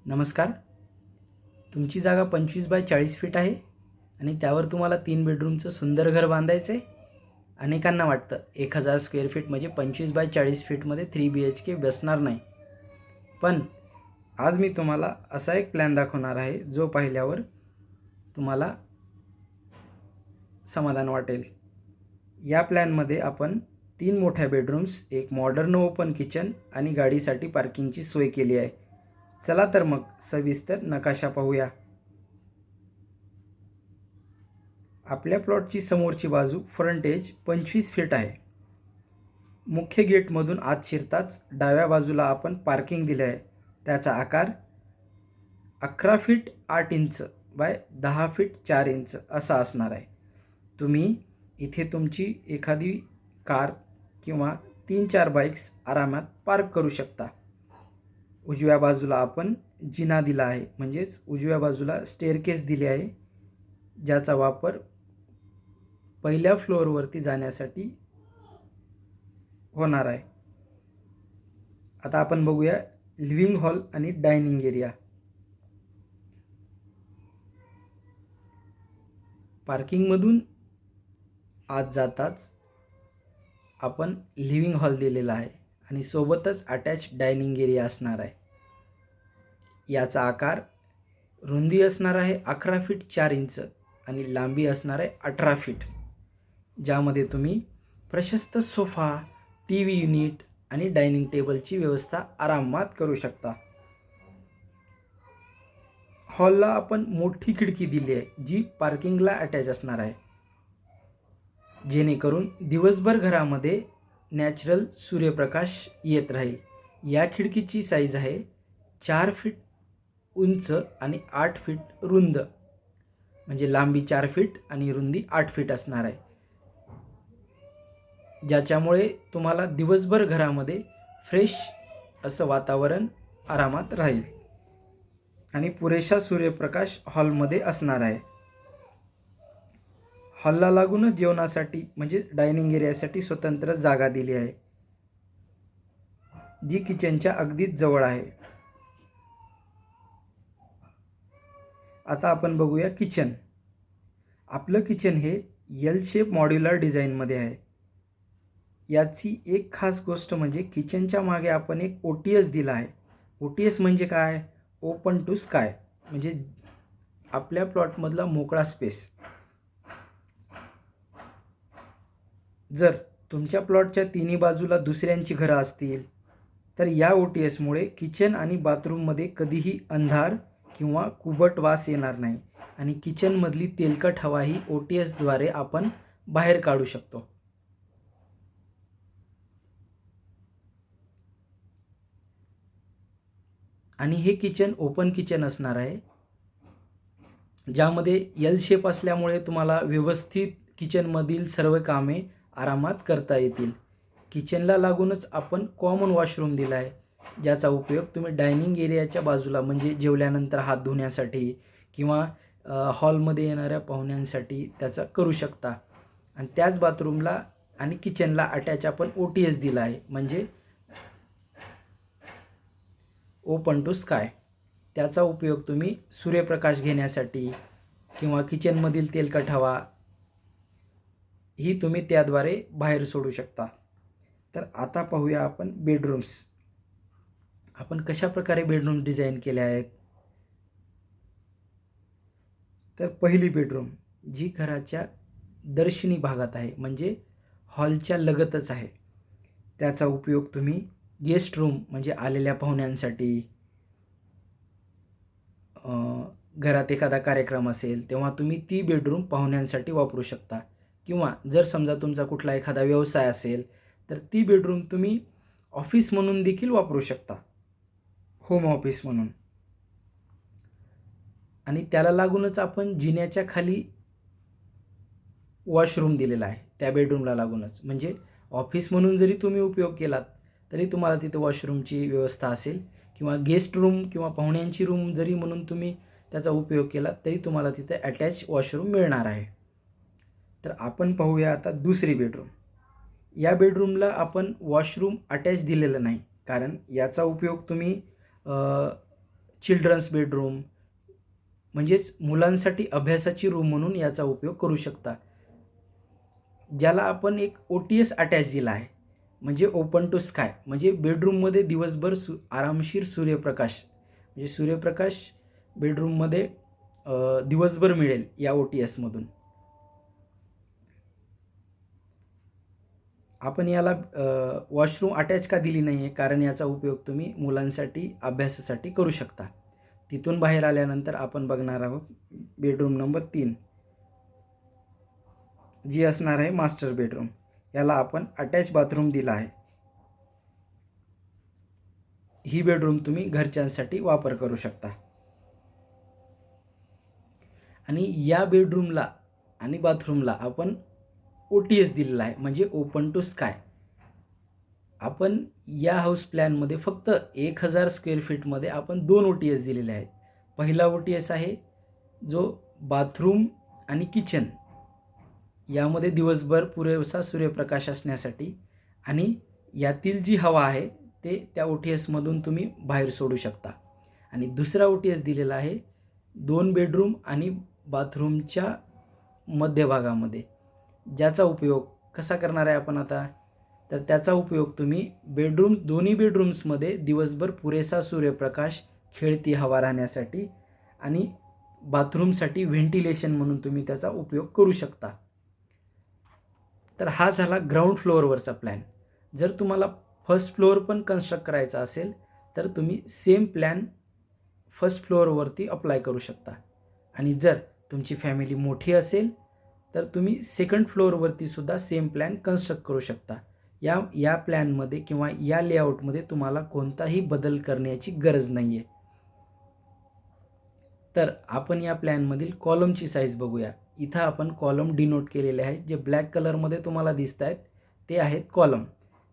नमस्कार. तुमची जागा 25 बाय 40 फीट आहे आणि त्यावर तुम्हाला 3 बेडरूमचं सुंदर घर बांधायचं आहे. अनेकांना वाटतं 1000 स्क्वेअर फीट म्हणजे 25 बाय 40 फीटमध्ये 3 BHK बसणार नाही. पण आज मी तुम्हाला असा एक प्लॅन दाखवणार आहे जो पाहिल्यावर तुम्हाला समाधान वाटेल. या प्लॅनमध्ये आपण 3 मोठ्या बेडरूम्स, एक मॉडर्न ओपन किचन आणि गाडीसाठी पार्किंगची सोय केली आहे. चला तर मग सविस्तर नकाशा पाहूया. आपल्या प्लॉटची समोरची बाजू फ्रंटेज 25 फीट आहे. मुख्य गेटमधून आत शिरताच डाव्या बाजूला आपण पार्किंग दिले आहे. त्याचा आकार 11 feet 8 inch by 10 feet 4 inch असा असणार आहे. तुम्ही इथे तुमची एखादी कार किंवा 3-4 बाईक्स आरामात पार्क करू शकता. उजव्या बाजूला आपण जिना दिला आहे, म्हणजेच उजव्या बाजूला स्टेअरकेस दिली आहे, ज्याचा वापर पहिल्या फ्लोअरवरती जाण्यासाठी होणार आहे. आता आपण बघूया लिव्हिंग हॉल आणि डायनिंग एरिया. पार्किंगमधून आत जाताच आपण लिव्हिंग हॉल दिलेला आहे आणि सोबतच अटॅच डायनिंग एरिया असणार आहे. याचा आकार रुंदी असणार आहे 11 फीट 4 इंच आणि लांबी असणार आहे 18 फीट, ज्यामध्ये तुम्ही प्रशस्त सोफा, TV युनिट आणि डायनिंग टेबलची व्यवस्था आरामात करू शकता. हॉलला आपण मोठी खिडकी दिली आहे जी पार्किंगला अटॅच असणार आहे, जेणेकरून दिवसभर घरामध्ये नॅचरल सूर्यप्रकाश येत राहील. या खिडकीची साईज आहे 4 फीट उंच आणि 8 फीट रुंद, म्हणजे लांबी 4 फीट आणि रुंदी 8 फीट असणार आहे, ज्याच्यामुळे तुम्हाला दिवसभर घरामध्ये फ्रेश असं वातावरण आरामात राहील आणि पुरेसा सूर्यप्रकाश हॉलमध्ये असणार आहे. हॉलला लागूनच जेवणासाठी म्हणजे डायनिंग एरियासाठी स्वतंत्र जागा दिली आहे, जी किचनच्या अगदीच जवळ आहे. आता आपण बघूया किचन. आपलं किचन हे एल शेप मॉड्युलर डिझाईनमध्ये आहे. याची एक खास गोष्ट म्हणजे किचनच्या मागे आपण एक OTS दिला आहे. OTS म्हणजे काय? ओपन टू स्काय, म्हणजे आपल्या प्लॉटमधला मोकळा स्पेस. जर तुमच्या प्लॉटच्या तिन्ही बाजूला दुसऱ्यांची घरं असतील तर या OTSमुळे किचन आणि बाथरूममध्ये कधीही अंधार किंवा कुबट वास येणार नाही आणि किचनमधली तेलकट हवाही OTSद्वारे आपण बाहेर काढू शकतो. आणि हे किचन ओपन किचन असणार आहे, ज्यामध्ये एल शेप असल्यामुळे तुम्हाला व्यवस्थित किचनमधील सर्व कामे आरामात करता येतील. किचनला लागूनच आपण कॉमन वॉशरूम दिला आहे, ज्याचा उपयोग तुम्ही डायनिंग एरियाच्या बाजूला म्हणजे जेवल्यानंतर हात धुण्यासाठी किंवा हॉलमध्ये येणाऱ्या पाहुण्यांसाठी त्याचा करू शकता. आणि त्याच बाथरूमला आणि किचनला अटॅच आपण OTS दिला आहे, म्हणजे ओपन टू स्काय. त्याचा उपयोग तुम्ही सूर्यप्रकाश घेण्यासाठी किंवा किचनमधील तेलकट हवा ही तुम्ही त्याद्वारे बाहेर सोडू शकता. तर आता पाहूया आपण बेडरूम्स. आपण कशा प्रकारे बेडरूम डिझाईन केले आहेत. तर पहिली बेडरूम जी घराच्या दर्शनी भागात आहे, म्हणजे हॉलच्या लगतच आहे, त्याचा उपयोग तुम्ही गेस्ट रूम म्हणजे आलेल्या पाहुण्यांसाठी, घरात एखादा कार्यक्रम असेल तेव्हा तुम्ही ती बेडरूम पाहुण्यांसाठी वापरू शकता. किंवा जर समजा तुमचा कुठला एखादा व्यवसाय असेल तर ती बेडरूम तुम्ही ऑफिस म्हणून देखील वापरू शकता, होम ऑफिस म्हणून. आणि त्याला लागूनच आपण जिन्याच्या खाली वॉशरूम दिलेला आहे त्या बेडरूमला लागूनच, म्हणजे ऑफिस म्हणून जरी तुम्ही उपयोग केलात तरी तुम्हाला तिथे वॉशरूमची व्यवस्था असेल, किंवा गेस्ट रूम किंवा पाहुण्यांची रूम जरी म्हणून तुम्ही त्याचा उपयोग केला तरी तुम्हाला तिथे अटॅच वॉशरूम मिळणार आहे. तर आपण पाहूया आता दुसरी बेडरूम. या बेडरूमला आपण वॉशरूम अटॅच दिलेलं नाही, कारण याचा उपयोग तुम्ही चिल्ड्रन्स बेडरूम म्हणजेच मुलांसाठी अभ्यासाची रूम म्हणून याचा उपयोग करू शकता. ज्याला आपण एक OTS अटॅच दिला आहे, म्हणजे ओपन टू स्काय, म्हणजे बेडरूममध्ये दिवसभर आरामशीर सूर्यप्रकाश, म्हणजे सूर्यप्रकाश बेडरूममध्ये दिवसभर मिळेल या OTSमधून. आपण याला वॉशरूम अटॅच का दिली नाही आहे, कारण याचा उपयोग तुम्ही मुलांसाठी अभ्यासासाठी करू शकता. तिथून बाहेर आल्यानंतर आपण बघणार आहोत बेडरूम नंबर 3, जी असणार आहे मास्टर बेडरूम. याला आपण अटॅच बाथरूम दिला आहे. ही बेडरूम तुम्ही घरच्यांसाठी वापर करू शकता. आणि या बेडरूमला आणि बाथरूमला आपण OTS दिलेला आहे, म्हणजे ओपन टू स्काय. आपण या हाऊस प्लॅनमध्ये फक्त 1000 स्क्वेअर फीटमध्ये आपण 2 OTS दिलेले आहेत. पहिला OTS आहे जो बाथरूम आणि किचन यामध्ये दिवसभर पुरेसा सूर्यप्रकाश असण्यासाठी, आणि यातील जी हवा आहे ते त्या OTSमधून तुम्ही बाहेर सोडू शकता. आणि दुसरा OTS दिलेला आहे 2 बेडरूम आणि बाथरूमच्या मध्यभागामध्ये, ज्याचा उपयोग कसा करणार आहे आपण आता, तर त्याचा उपयोग तुम्ही दोन्ही बेडरूम्समध्ये दिवसभर पुरेसा सूर्यप्रकाश, खेळती हवा राहण्यासाठी आणि बाथरूमसाठी व्हेंटिलेशन म्हणून तुम्ही त्याचा उपयोग करू शकता. तर हा झाला ग्राउंड फ्लोअरवरचा प्लॅन. जर तुम्हाला फर्स्ट फ्लोअर पण कन्स्ट्रक्ट करायचा असेल तर तुम्ही सेम प्लॅन फर्स्ट फ्लोअरवरती अप्लाय करू शकता. आणि जर तुमची फॅमिली मोठी असेल तर तुम्ही सेकंड फ्लोअरवरती सुद्धा सेम प्लॅन कन्स्ट्रक्ट करू शकता. या प्लॅनमध्ये किंवा या लेआउटमध्ये तुम्हाला कोणताही बदल करण्याची गरज नाही आहे. तर आपण या प्लॅनमधील कॉलमची साईज बघूया. इथं आपण कॉलम डिनोट केलेले आहेत. जे ब्लॅक कलरमध्ये तुम्हाला दिसत आहेत ते आहेत कॉलम.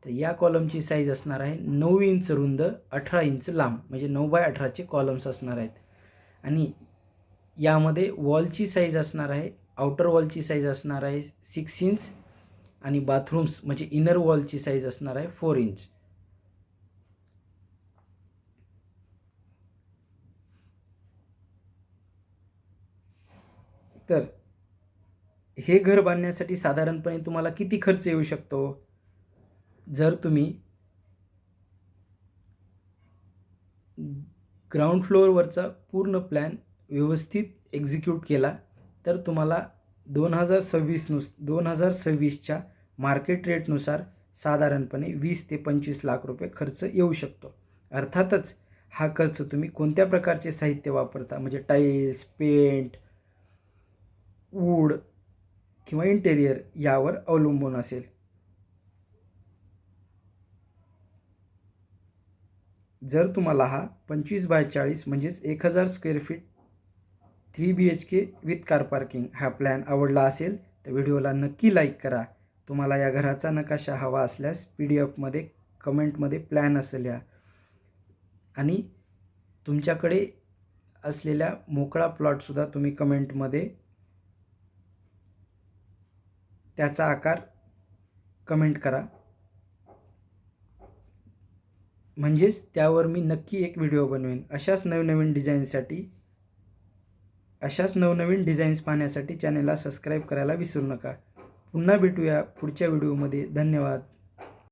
तर या कॉलमची साईज असणार आहे 9 इंच रुंद, 18 इंच लांब, म्हणजे 9x18चे कॉलम्स असणार आहेत. आणि यामध्ये वॉलची साईज असणार आहे, आउटर वॉलची साईज असणार आहे 6 इंच, आणि बाथरूम्स म्हणजे इनर वॉलची साईज असणार आहे 4 इंच. तर हे घर बांधण्यासाठी साधारणपणे तुम्हाला किती खर्च येऊ शकतो? जर तुम्ही ग्राउंड फ्लोअरवरचा पूर्ण प्लॅन व्यवस्थित एक्झिक्यूट केला तर तुम्हाला 2026च्या मार्केट रेटनुसार साधारणपणे 20 ते 25 लाख रुपये खर्च येऊ शकतो. अर्थातच हा खर्च तुम्ही कोणत्या प्रकारचे साहित्य वापरता, म्हणजे टाईल्स, पेंट, वूड किंवा इंटेरियर यावर अवलंबून असेल. जर तुम्हाला हा 25x40 म्हणजेच 1000 square feet 3 BHK with car parking हा प्लॅन आवडला असेल तर व्हिडिओला नक्की लाईक करा. तुम्हाला या घराचा नकाशा हवा असल्यास PDF कमेंटमध्ये प्लॅन असेल या, आणि तुमच्याकडे असलेल्या मोकळा प्लॉटसुद्धा तुम्ही कमेंटमध्ये त्याचा आकार कमेंट करा, म्हणजेच त्यावर मी नक्की एक व्हिडिओ बनवेन. अशाच नवनवीन डिझाईन्स पाहण्यासाठी चॅनलला सबस्क्राईब करायला विसरू नका. पुन्हा भेटूया पुढच्या व्हिडिओमध्ये. धन्यवाद.